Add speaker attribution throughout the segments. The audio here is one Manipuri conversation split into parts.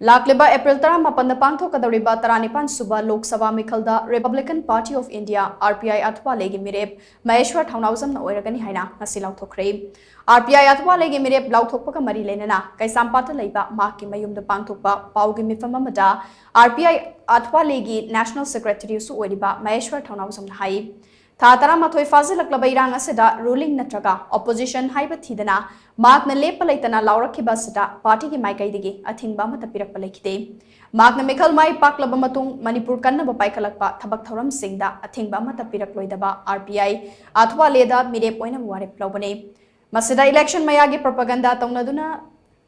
Speaker 1: Lakliba April tara mapanna pangthokkadouriba taranipan suba Lok Sabha Meekhal da Republicant Party of India RPI Athawale gi Meerep Maheshwar Thounaojam na Oiragani haina ngasi laothokkhre. RPI Athawale gi Meerep laothokpa ka mari lenana kaisampata leiba mahki mayumda pangthokpa paugi mifam amada RPI Athawale gi National Secretary su oiriba Maheshwar Thounaojam na hai. Tara mathoi fazi laklaba irang asida ruling natraga opposition haiba thidana Mark na lepa laitana laurakhiba sida party ki maikai digi athingba amata pirakpa lekhide. Mark na Meekhal mai paklaba matung Manipur kannaba paikalakpa thabak thoram singda athingba amata pirakloidaba RPI Athawale da Meerep oina warep laubane. Masida election mayagi propaganda taunaduna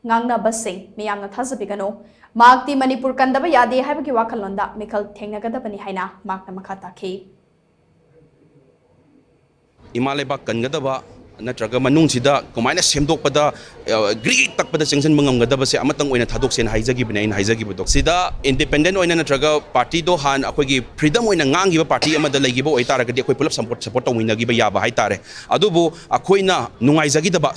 Speaker 1: ngangna basing miyamna thazabigano Mark ti Manipur kandaba yade haibagi wakalonda Meekhal thengnagadabani haina Mark na makata ke.
Speaker 2: Imaleba kangadaba natraga manungsida kumaina semdokpada great takpada chengsan mangamgadaba se amatang oina thadok sen haijagi binain haijagi bodok sida independent oina natraga party do han akogi freedom oina ngangiba party amada leigiba oitaragadi akoi pulap support tawinagiba yaba haitare adubu akoina nungaijagi daba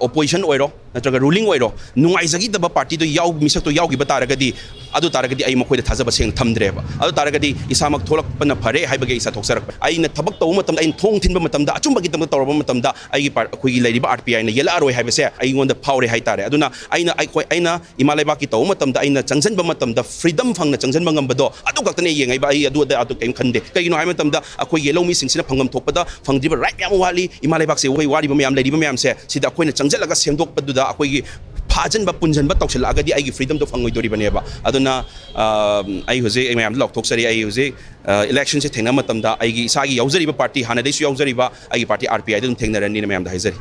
Speaker 2: opposition oiro natraga ruling oiro nungaijagi daba party do yaw misak to yawgiba taragadi adu taragadi ai makoida thajaba seng thamdreba adu taragadi isamak tholak pana phare haibage isa thoksarak aina thabak taw matamda ain thong thinba matamda achumbagi tamda tawraba matamda ai akogi leiriba RPI na yela aroi haibase ai ngonda phawre haitare aduna aina imalaiba ki taw matamda aina changjanba matamda freedom phangna changjanba ngambado adu kaktane yengaiba ai adu adu kaim khande kaino hai matamda akoi yelo mi singsina phangam thokpada phangdiba right yam wali imalaiba se wai wari ba mayam leiriba mayam se sida akoina changjalaga semdokpaduda akogi Pajan ba punjan ba tawsil agadi ay freedom to fangoy dori baneba aduna ay hoje ay mayam laothokkhre ay hoje election se thengna matamda ay gi isagi yauzari ba party hana dei su yauzari ba ay party RPI dum thengna ran ni mayam da haizari